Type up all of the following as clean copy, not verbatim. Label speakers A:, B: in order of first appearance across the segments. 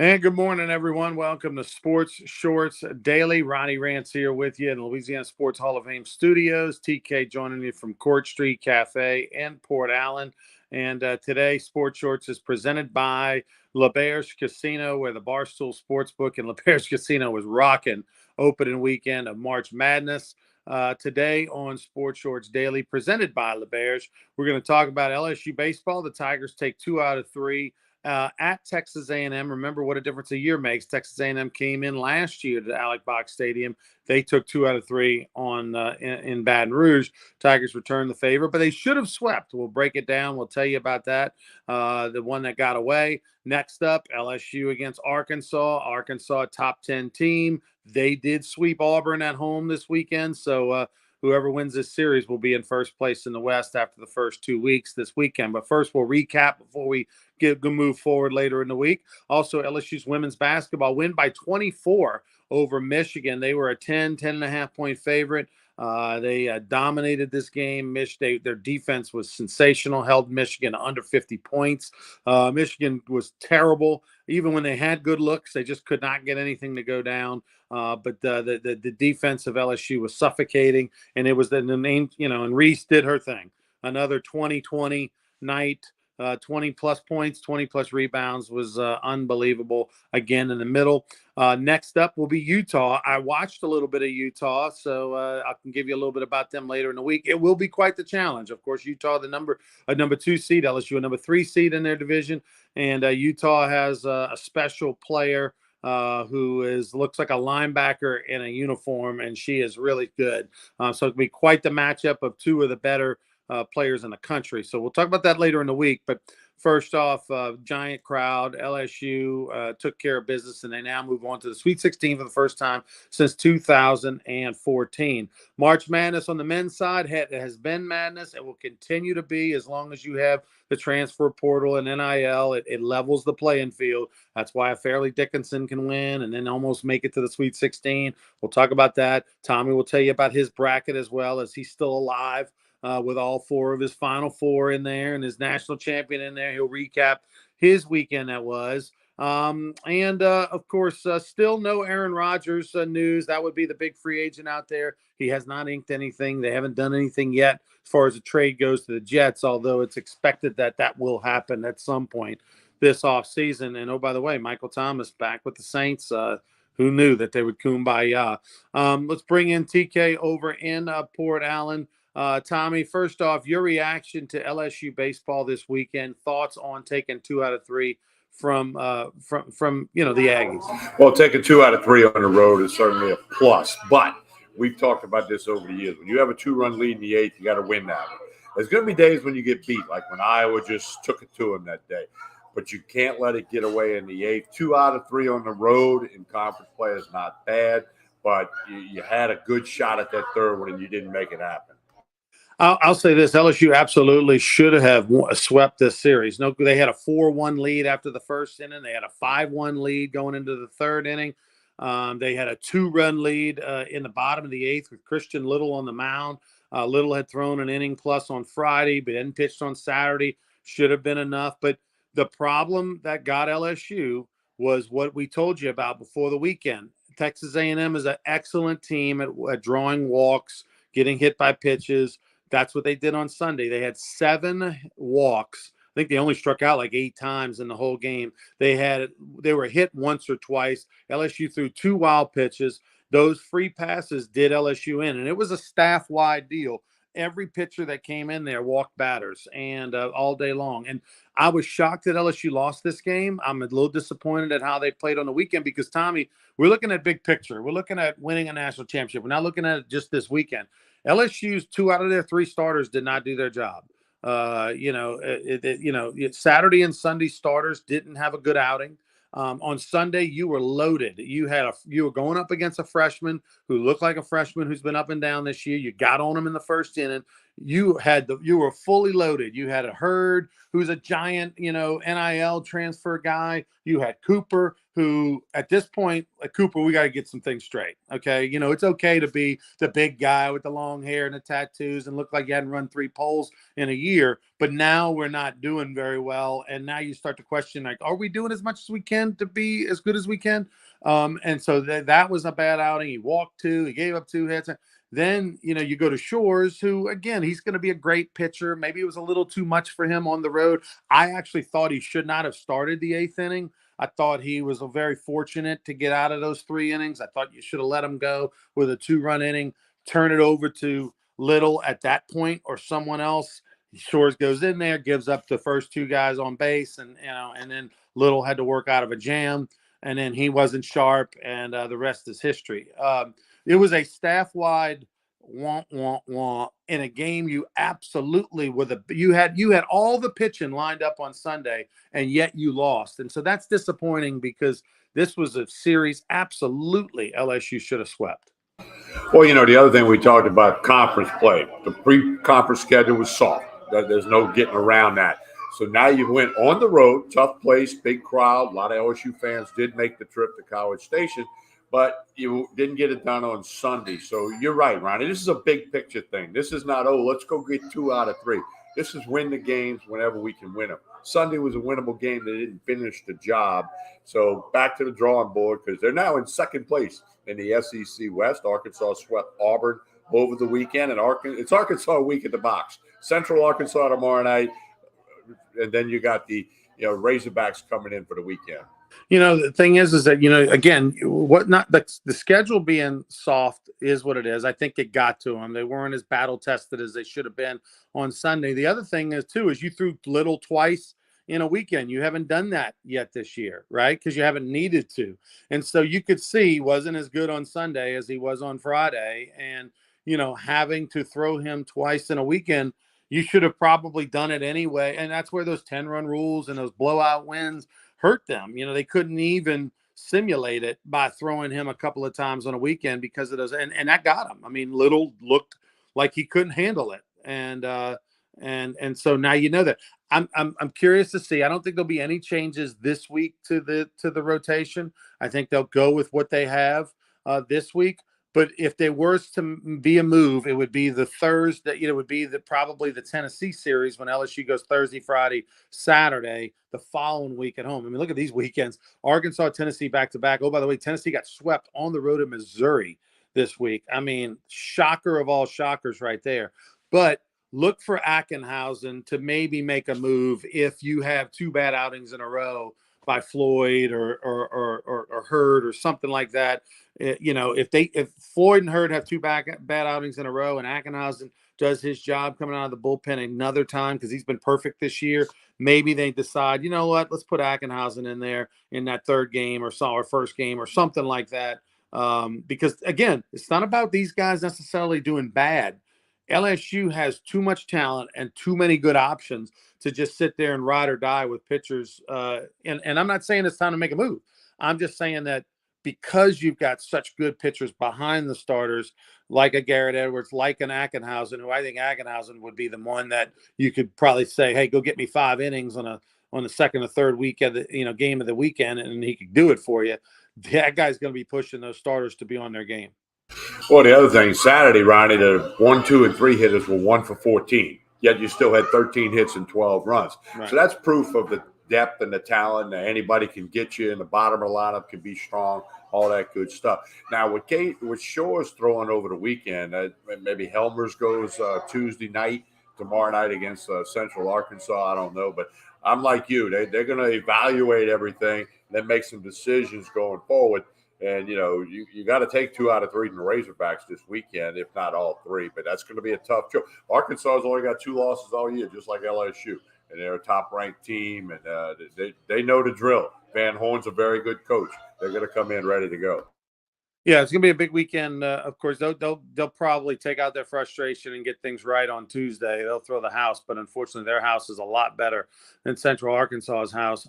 A: And good morning, everyone. Welcome to Sports Shorts Daily. Ronnie Rance here with you in the Louisiana Sports Hall of Fame studios. TK joining you from Court Street Cafe in Port Allen. And today, Sports Shorts is presented by LaBerge Casino, where the Barstool Sportsbook and LaBerge Casino was rocking opening weekend of March Madness. Today on Sports Shorts Daily, presented by LaBerge, we're going to talk about LSU baseball. The Tigers take 2 out of 3 at Texas A&M. Remember what a difference a year makes. Texas A&M came in last year to Alex Box Stadium. They took 2 out of 3 in Baton Rouge. Tigers returned the favor, but they should have swept. We'll break it down. We'll tell you about that. The one that got away. Next up, LSU against Arkansas. Arkansas, top 10 team. They did sweep Auburn at home this weekend, so whoever wins this series will be in first place in the West after the first 2 weeks this weekend. But first, we'll recap before we move forward later in the week. Also, LSU's women's basketball win by 24 over Michigan. They were a 10.5 point favorite. They dominated this game. Their defense was sensational, held Michigan under 50 points. Michigan was terrible. Even when they had good looks, they just could not get anything to go down. But the defense of LSU was suffocating, and it was the name, and Reese did her thing. Another 20-20 night. 20 plus points, 20 plus rebounds was unbelievable again in the middle. Next up will be Utah. I watched a little bit of Utah, so I can give you a little bit about them later in the week. It will be quite the challenge. Of course, Utah, the number 2 seed, LSU, a number 3 seed in their division. And Utah has a special player who looks like a linebacker in a uniform, and she is really good. So it'll be quite the matchup of two of the better players in the country. So we'll talk about that later in the week. But first off, giant crowd. LSU took care of business, and they now move on to the Sweet 16 for the first time since 2014. March Madness on the men's side has been madness. It will continue to be as long as you have the transfer portal and NIL. It levels the playing field. That's why a Fairleigh Dickinson can win and then almost make it to the Sweet 16. We'll talk about that. Tommy will tell you about his bracket as well, as he's still alive. With all 4 of his Final Four in there and his national champion in there. He'll recap his weekend that was. Of course, still no Aaron Rodgers news. That would be the big free agent out there. He has not inked anything. They haven't done anything yet as far as the trade goes to the Jets, although it's expected that will happen at some point this offseason. And, oh, by the way, Michael Thomas back with the Saints. Who knew that they would kumbaya? Let's bring in TK over in Port Allen. Tommy, first off, your reaction to LSU baseball this weekend. Thoughts on taking 2 out of 3 from the Aggies?
B: Well, taking 2 out of 3 on the road is certainly a plus, but we've talked about this over the years. When you have a 2-run lead in the 8th, you got to win that. There's going to be days when you get beat, like when Iowa just took it to them that day. But you can't let it get away in the 8th. 2 out of 3 on the road in conference play is not bad, but you had a good shot at that 3rd one and you didn't make it happen.
A: I'll say this: LSU absolutely should have swept this series. No, they had a 4-1 lead after the first inning. They had a 5-1 lead going into the 3rd inning. They had a 2-run lead in the bottom of the 8th with Christian Little on the mound. Little had thrown an inning plus on Friday, but hadn't pitched on Saturday. Should have been enough. But the problem that got LSU was what we told you about before the weekend. Texas A&M is an excellent team at drawing walks, getting hit by pitches. That's what they did on Sunday. They had 7 walks. I think they only struck out like 8 times in the whole game. They were hit once or twice. LSU threw 2 wild pitches. Those free passes did LSU in, and it was a staff-wide deal. Every pitcher that came in there walked batters and all day long. And I was shocked that LSU lost this game. I'm a little disappointed at how they played on the weekend because, Tommy, we're looking at big picture. We're looking at winning a national championship. We're not looking at it just this weekend. LSU's 2 out of their 3 starters did not do their job. Saturday and Sunday starters didn't have a good outing. On Sunday, you were loaded. You were going up against a freshman who looked like a freshman who's been up and down this year. You got on him in the first inning. you were fully loaded. You had a Hurd, who's a giant, NIL transfer guy. You had Cooper, who at this point, like Cooper, we got to get some things straight. Okay. It's okay to be the big guy with the long hair and the tattoos and look like you hadn't run 3 poles in a year, but now we're not doing very well. And now you start to question, like, are we doing as much as we can to be as good as we can? And so that was a bad outing. He walked 2, he gave up 2 hits. Then, you go to Shores, who, again, he's going to be a great pitcher. Maybe it was a little too much for him on the road. I actually thought he should not have started the 8th inning. I thought he was very fortunate to get out of those 3 innings. I thought you should have let him go with a 2-run inning, turn it over to Little at that point or someone else. Shores goes in there, gives up the first 2 guys on base, and then Little had to work out of a jam, and then he wasn't sharp, and the rest is history. It was a staff-wide wah in a game you absolutely you had all the pitching lined up on Sunday, and yet you lost. And so that's disappointing because this was a series absolutely LSU should have swept.
B: Well, the other thing we talked about, conference play. The pre-conference schedule was soft. There's no getting around that. So now you went on the road, tough place, big crowd. A lot of LSU fans did make the trip to College Station, but you didn't get it done on Sunday. So you're right, Ronnie. This is a big picture thing. This is not, let's go get 2 out of 3. This is win the games whenever we can win them. Sunday was a winnable game. They didn't finish the job. So back to the drawing board because they're now in second place in the SEC West. Arkansas swept Auburn over the weekend, and it's Arkansas week at the box. Central Arkansas tomorrow night, and then you got the Razorbacks coming in for the weekend.
A: The thing is that, again, the schedule being soft is what it is. I think it got to them. They weren't as battle tested as they should have been on Sunday. The other thing is, too, is you threw Little twice in a weekend. You haven't done that yet this year, right? Because you haven't needed to. And so you could see he wasn't as good on Sunday as he was on Friday. And, having to throw him twice in a weekend, you should have probably done it anyway. And that's where those 10-run rules and those blowout wins hurt them. They couldn't even simulate it by throwing him a couple of times on a weekend because of those. And that got him. I mean, Little looked like he couldn't handle it. And so now that. I'm curious to see. I don't think there'll be any changes this week to the rotation. I think they'll go with what they have this week. But if there was to be a move, it would be the Thursday. It would be probably the Tennessee series when LSU goes Thursday, Friday, Saturday, the following week at home. I mean, look at these weekends: Arkansas, Tennessee, back to back. Oh, by the way, Tennessee got swept on the road in Missouri this week. I mean, shocker of all shockers, right there. But look for Ackenhausen to maybe make a move if you have 2 bad outings in a row by Floyd or Hurd or something like that. If Floyd and Hurd have 2 bad outings in a row and Ackenhausen does his job coming out of the bullpen another time because he's been perfect this year, maybe they decide, let's put Ackenhausen in there in that 3rd game or first game or something like that. Because again, it's not about these guys necessarily doing bad. LSU has too much talent and too many good options to just sit there and ride or die with pitchers. And I'm not saying it's time to make a move. I'm just saying that because you've got such good pitchers behind the starters, like a Garrett Edwards, like an Ackenhausen, who I think Ackenhausen would be the one that you could probably say, hey, go get me 5 innings on the second or third week of the game of the weekend, and he could do it for you. That guy's going to be pushing those starters to be on their game.
B: Well, the other thing, Saturday, Ronnie, the 1, 2, and 3 hitters were 1 for 14. Yet you still had 13 hits and 12 runs. Right. So that's proof of the depth and the talent that anybody can get you in the bottom of the lineup, can be strong, all that good stuff. Now, with Shores throwing over the weekend, maybe Helmers goes Tuesday night, tomorrow night against Central Arkansas. I don't know, but I'm like you. They're going to evaluate everything, then make some decisions going forward. And, you got to take 2 out of 3 in the Razorbacks this weekend, if not all 3. But that's going to be a tough job. Arkansas has only got 2 losses all year, just like LSU. And they're a top-ranked team, and they know the drill. Van Horn's a very good coach. They're going to come in ready to go.
A: Yeah, it's going to be a big weekend. Of course, they'll probably take out their frustration and get things right on Tuesday. They'll throw the house, but unfortunately, their house is a lot better than Central Arkansas's house.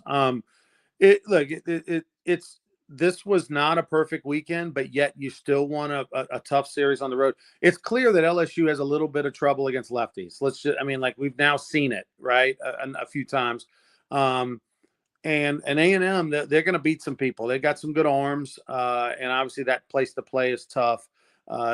A: It's this was not a perfect weekend, but yet you still won a tough series on the road. It's clear that LSU has a little bit of trouble against lefties. I mean, like we've now seen it, right, a few times. And A&M, they're going to beat some people. They got some good arms, and obviously that place to play is tough.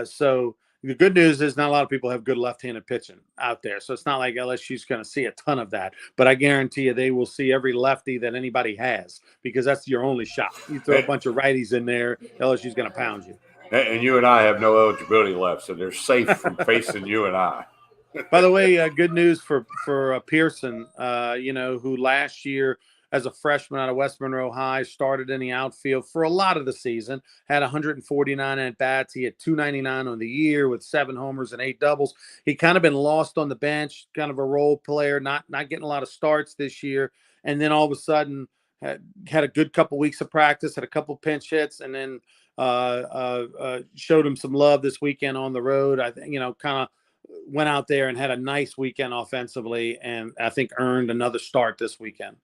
A: So the good news is not a lot of people have good left-handed pitching out there. So it's not like LSU's going to see a ton of that. But I guarantee you they will see every lefty that anybody has because that's your only shot. You throw a bunch of righties in there, LSU's going to pound you.
B: And you and I have no eligibility left, so they're safe from facing you and I.
A: By the way, good news for Pearson, who last year as a freshman out of West Monroe High started in the outfield for a lot of the season, had 149 at bats. He had 299 on the year with 7 homers and 8 doubles. He kind of been lost on the bench, kind of a role player, not getting a lot of starts this year. And then all of a sudden had a good couple weeks of practice, had a couple pinch hits, and then showed him some love this weekend on the road. I think, kind of went out there and had a nice weekend offensively, and I think earned another start this weekend.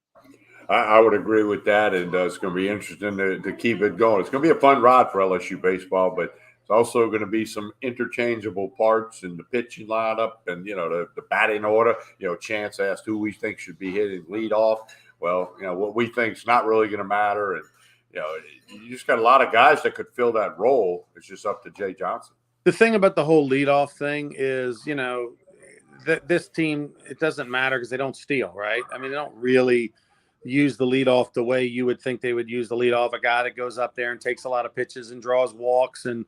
B: I would agree with that, and it's going to be interesting to keep it going. It's going to be a fun ride for LSU baseball, but it's also going to be some interchangeable parts in the pitching lineup and, the batting order. Chance asked who we think should be hitting lead off. Well, what we think is not really going to matter, and you just got a lot of guys that could fill that role. It's just up to Jay Johnson.
A: The thing about the whole leadoff thing is, this team, it doesn't matter because they don't steal, right? I mean, they don't really use the leadoff the way you would think they would use the leadoff. A guy that goes up there and takes a lot of pitches and draws walks and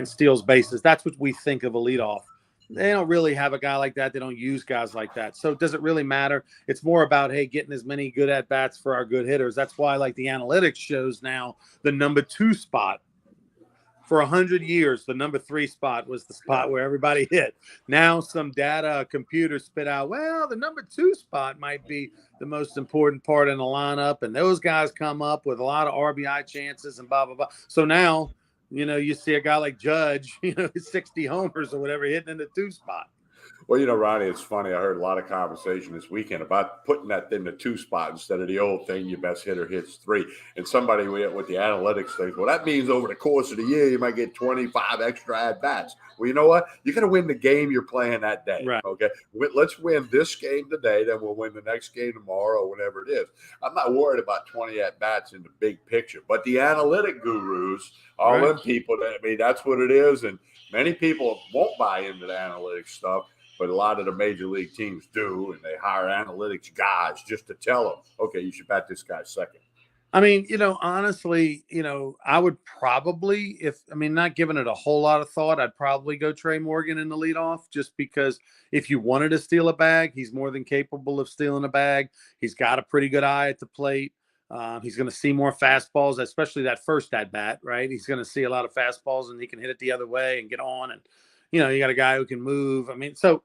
A: steals bases. That's what we think of a leadoff. They don't really have a guy like that. They don't use guys like that. So does it really matter? It's more about, hey, getting as many good at-bats for our good hitters. That's why, like, the analytics shows now the number 2 spot. For 100 years, the number 3 spot was the spot where everybody hit. Now some data computers spit out, well, the number 2 spot might be the most important part in the lineup, and those guys come up with a lot of RBI chances and blah, blah, blah. So now, you see a guy like Judge, 60 homers or whatever hitting in the 2 spot.
B: Well, Ronnie, it's funny. I heard a lot of conversation this weekend about putting that in the 2 spot instead of the old thing, your best hitter hits 3. And somebody with the analytics thinks, well, that means over the course of the year, you might get 25 extra at-bats. Well, you know what? You're going to win the game you're playing that day.
A: Right.
B: Okay? Let's win this game today, then we'll win the next game tomorrow or whatever it is. I'm not worried about 20 at-bats in the big picture. But the analytic gurus, all them people, that's what it is. And many people won't buy into the analytics stuff. But a lot of the major league teams do, and they hire analytics guys just to tell them, okay, you should bat this guy second.
A: I mean, honestly, I would probably, not giving it a whole lot of thought, I'd probably go Trey Morgan in the leadoff just because if you wanted to steal a bag, he's more than capable of stealing a bag. He's got a pretty good eye at the plate. He's going to see more fastballs, especially that first at bat, right? He's going to see a lot of fastballs and he can hit it the other way and get on. And, you got a guy who can move. I mean, so,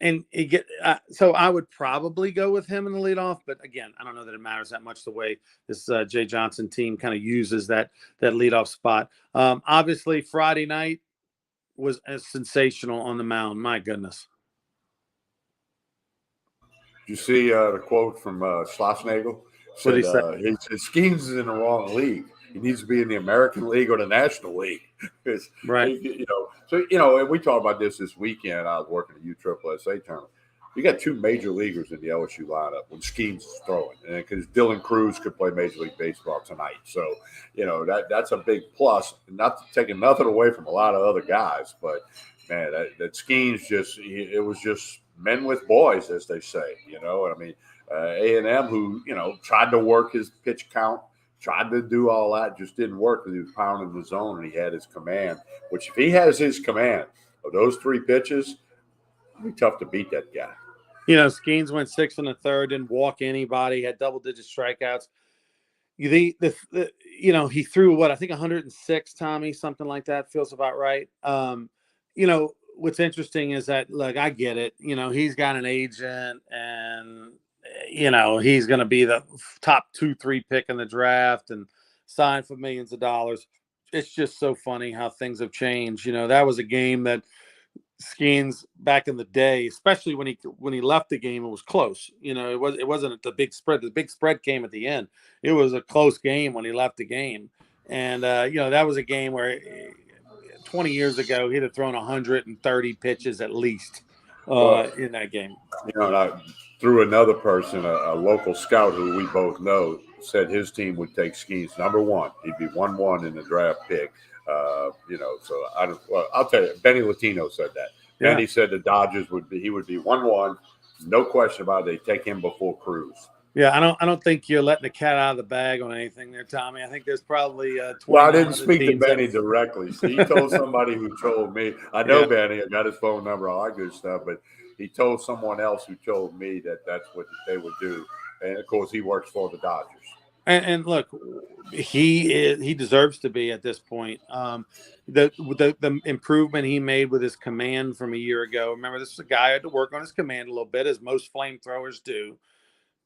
A: and you get so I would probably go with him in the leadoff. But again, I don't know that it matters that much the way this Jay Johnson team kind of uses that leadoff spot. Obviously, Friday night was sensational on the mound. My goodness.
B: Did you see the quote from Schlossnagle?
A: What did he say?
B: His Skeens is in the wrong league. He needs to be in the American League or the National League.
A: Right.
B: And we talked about this weekend. I was working at USSSA tournament. You got 2 major leaguers in the LSU lineup when Skeens is throwing, and because Dylan Cruz could play Major League Baseball tonight, so that's a big plus. Not taking nothing away from a lot of other guys, but man, that Skeens it was just men with boys, as they say. A&M who tried to work his pitch count. Tried to do all that, just didn't work because he was pounding the zone and he had his command, which if he has his command of those 3 pitches, it'll be tough to beat that guy.
A: Skeens went 6 1/3, didn't walk anybody, had double-digit strikeouts. He threw what I think 106, Tommy, something like that. Feels about right. What's interesting is that, look, I get it. He's got an agent and he's going to be the top 2-3 pick in the draft and sign for millions of dollars. It's just so funny how things have changed. That was a game that Skeens back in the day, especially when he left the game, it was close. It wasn't the big spread. The big spread came at the end. It was a close game when he left the game, and that was a game where 20 years ago he'd have thrown 130 pitches at least in that game.
B: And I through another person, a local scout who we both know, said his team would take Skeens number one. He'd be 1-1 in the draft pick. So I'll tell you, Benny Latino said that.
A: Yeah.
B: Benny said the Dodgers would be 1-1, no question about it. They take him before Cruz.
A: Yeah, I don't think you're letting the cat out of the bag on anything there, Tommy. I think there's probably 20.
B: Well, I didn't speak to Benny directly. He told somebody who told me. I know Benny. I got his phone number, all that good stuff. But he told someone else who told me that that's what they would do. And of course, he works for the Dodgers.
A: And look, he deserves to be at this point. The improvement he made with his command from a year ago. Remember, this is a guy who had to work on his command a little bit, as most flamethrowers do.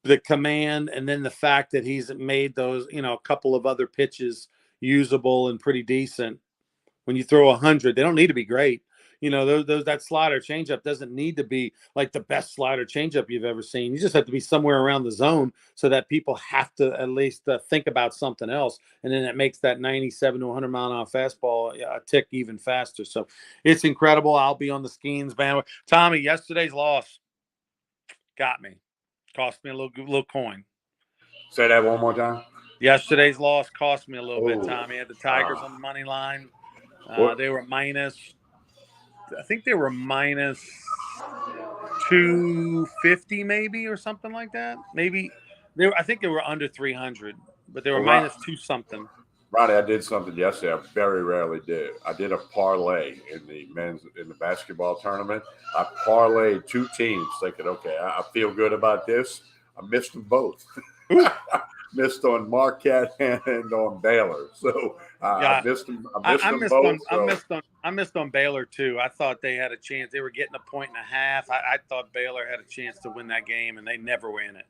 A: The command, and then the fact that he's made those, a couple of other pitches usable and pretty decent. When you throw 100, they don't need to be great. That slider changeup doesn't need to be like the best slider changeup you've ever seen. You just have to be somewhere around the zone so that people have to at least think about something else. And then it makes that 97 to 100 mile an hour fastball a tick even faster. So it's incredible. I'll be on the Skeens bandwagon. Tommy, yesterday's loss got me. Cost me a little coin.
B: Say that one more time.
A: Yesterday's loss cost me a little bit, Tommy. I had the Tigers on the money line. They were minus. I think they were minus 250, maybe, or something like that. Maybe I think they were under 300, but they were minus 2 something.
B: Ronnie, I did something yesterday I very rarely did. I did a parlay in the basketball tournament. I parlayed 2 teams, thinking, okay, I feel good about this. I missed them both. Missed on Marquette and on Baylor, so I missed them. I
A: missed on Baylor too. I thought they had a chance. They were getting 1.5 points. I thought Baylor had a chance to win that game, and they never win it.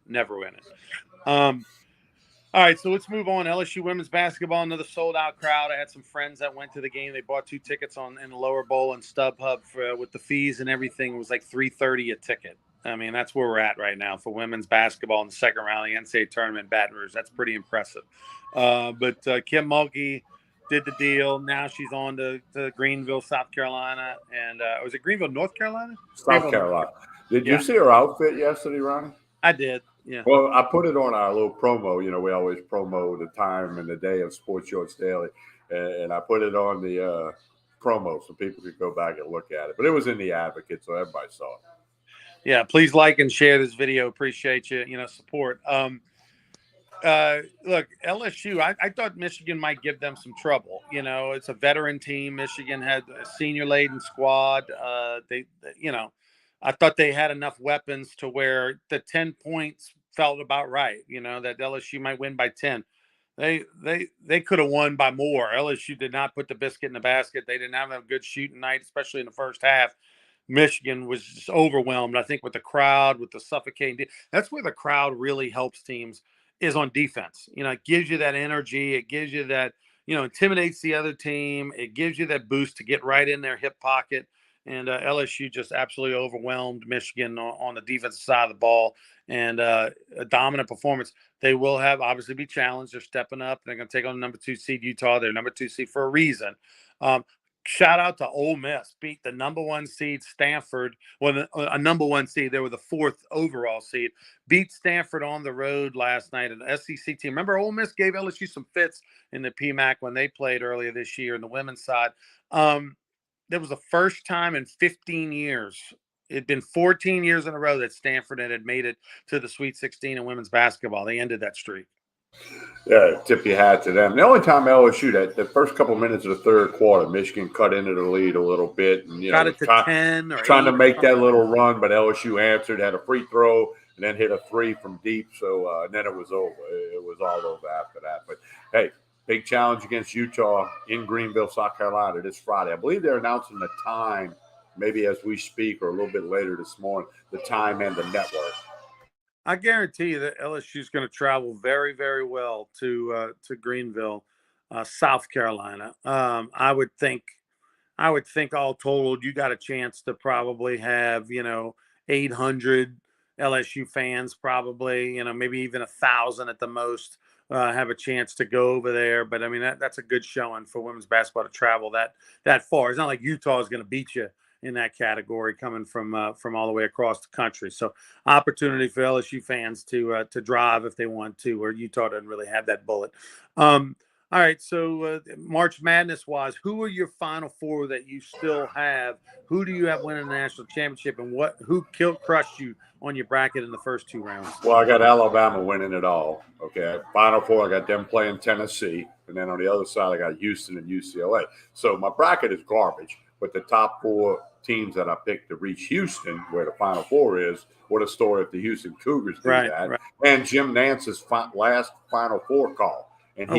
A: All right, so let's move on. LSU women's basketball, another sold-out crowd. I had some friends that went to the game. They bought 2 tickets in the lower bowl and StubHub with the fees and everything. It was like $330 a ticket. I mean, that's where we're at right now for women's basketball in the second round of the NCAA tournament in Baton Rouge. That's pretty impressive. But Kim Mulkey did the deal. Now she's on to Greenville, South Carolina. And was it Greenville, North Carolina?
B: South Carolina. Did you see her outfit yesterday, Ronnie?
A: I did, yeah.
B: Well, I put it on our little promo. We always promo the time and the day of Sports Shorts Daily. And I put it on the promo so people could go back and look at it. But it was in the Advocate, so everybody saw it.
A: Yeah, please like and share this video. Appreciate you, support. Look, LSU, I thought Michigan might give them some trouble. It's a veteran team. Michigan had a senior-laden squad. I thought they had enough weapons to where the 10 points felt about right, that LSU might win by 10. They could have won by more. LSU did not put the biscuit in the basket. They didn't have a good shooting night, especially in the first half. Michigan was just overwhelmed, I think, with the crowd, with the suffocating. That's where the crowd really helps teams, is on defense. It gives you that energy. It gives you that, intimidates the other team. It gives you that boost to get right in their hip pocket. And LSU just absolutely overwhelmed Michigan on the defensive side of the ball, and a dominant performance. They will obviously be challenged. They're stepping up. They're going to take on the number 2 seed Utah. They're number 2 seed for a reason. Shout out to Ole Miss, beat the number 1 seed Stanford. Well, a number 1 seed. They were the 4th overall seed. Beat Stanford on the road last night. An SEC team. Remember, Ole Miss gave LSU some fits in the PMAC when they played earlier this year on the women's side. That was the first time in 15 years. It'd been 14 years in a row that Stanford had made it to the Sweet 16 in women's basketball. They ended that streak.
B: Yeah, tip your hat to them. The only time LSU, the first couple of minutes of the third quarter, Michigan cut into the lead a little bit. And,
A: got it to 10 or
B: trying to make that little run, but LSU answered, had a free throw, and then hit a 3 from deep. So and then it was over. It was all over after that. But, hey, big challenge against Utah in Greenville, South Carolina this Friday. I believe they're announcing the time, maybe as we speak or a little bit later this morning, the time and the network.
A: I guarantee you that LSU is going to travel very, very well to Greenville, South Carolina. I would think I would think all totaled, you got a chance to probably have, 800 LSU fans, probably, maybe even 1,000 at the most, have a chance to go over there. But I mean, that's a good showing for women's basketball to travel that far. It's not like Utah is going to beat you in that category coming from all the way across the country. So opportunity for LSU fans to drive if they want to, where Utah doesn't really have that bullet. All right, so March Madness wise, who are your Final Four that you still have? Who do you have winning the national championship, and who crushed you on your bracket in the first two rounds?
B: Well, I got Alabama winning it all. Okay, Final Four, I got them playing Tennessee, and then on the other side, I got Houston and UCLA. So my bracket is garbage, but the top four teams that I picked to reach Houston, where the Final Four is, what a story if the Houston Cougars do that. Right. And Jim Nance's last Final Four call, and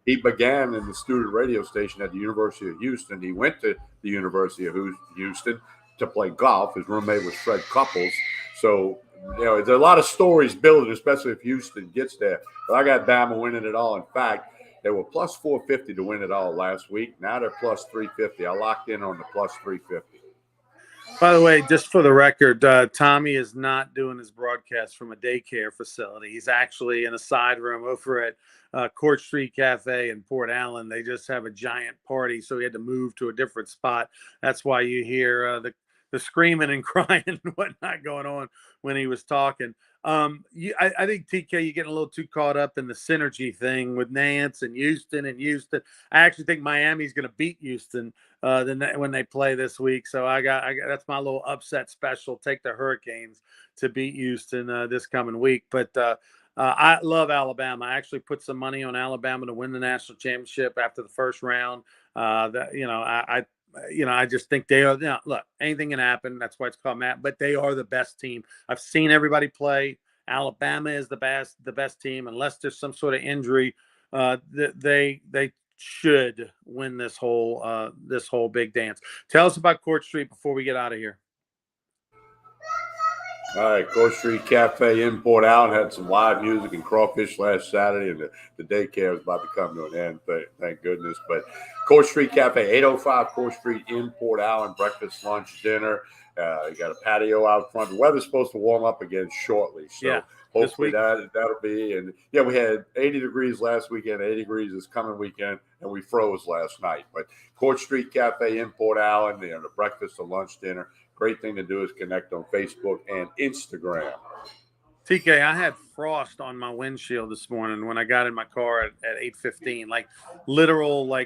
B: he began in the student radio station at the University of Houston. He went to the University of Houston to play golf. His roommate was Fred Couples. So, there's a lot of stories building, especially if Houston gets there. But I got Bama winning it all. In fact, they were plus 450 to win it all last week. Now they're plus 350. I locked in on the plus 350.
A: By the way, just for the record, Tommy is not doing his broadcast from a daycare facility. He's actually in a side room over at Court Street Cafe in Port Allen. They just have a giant party, so he had to move to a different spot. That's why you hear the screaming and crying and whatnot going on when he was talking. I think, TK, you're getting a little too caught up in the synergy thing with Nance and Houston. I actually think Miami's going to beat Houston when they play this week. So I got that's my little upset special. Take the Hurricanes to beat Houston this coming week. But I love Alabama. I actually put some money on Alabama to win the national championship after the first round. I just think they are. Look, anything can happen. That's why it's called Matt. But they are the best team. I've seen everybody play. Alabama is the best team, unless there's some sort of injury. They should win this whole big dance. Tell us about Court Street before we get out of here.
B: All right, Court Street Cafe in Port Allen had some live music and crawfish last Saturday, and the daycare is about to come to an end, thank goodness. But Court Street Cafe, 805 Court Street in Port Allen, breakfast, lunch, dinner. You got a patio out front. The weather's supposed to warm up again shortly, so hopefully that'll be. And we had 80 degrees last weekend, 80 degrees this coming weekend, and we froze last night. But Court Street Cafe in Port Allen, the breakfast, the lunch, dinner. Great thing to do is connect on Facebook and Instagram.
A: TK, I had frost on my windshield this morning when I got in my car at 8:15. Like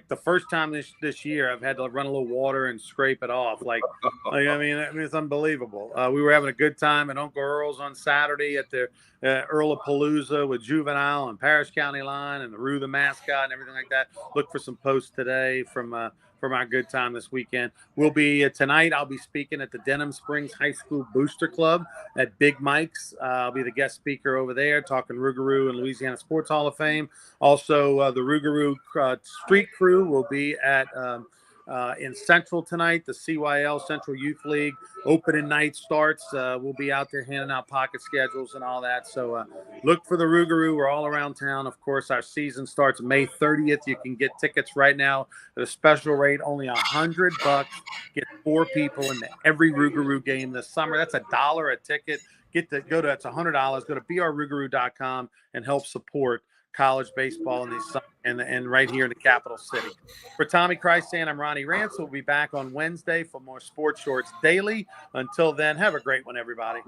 A: the first time this year, I've had to run a little water and scrape it off. I mean, it's unbelievable. We were having a good time at Uncle Earl's on Saturday at the Earl-a-Palooza with Juvenile and Parish County Line and the Rue the Mascot and everything like that. Look for some posts today from our good time this weekend. We'll be tonight. I'll be speaking at the Denham Springs High School Booster Club at Big Mike's. I'll be the guest speaker over there, talking Rougarou and Louisiana Sports Hall of Fame. Also, the Rougarou Street Crew will be at in Central tonight. The CYL Central Youth League opening night starts. We'll be out there handing out pocket schedules and all that. So look for the Rougarou. We're all around town. Of course, our season starts May 30th. You can get tickets right now at a special rate, only $100. Get 4 people into every Rougarou game this summer. That's $1 a ticket. That's $100. Go to brrougarou.com and help support college baseball in these and right here in the capital city. For Tommy Christan, I'm Ronnie Rance. We'll be back on Wednesday for more Sports Shorts Daily. Until then, have a great one, everybody.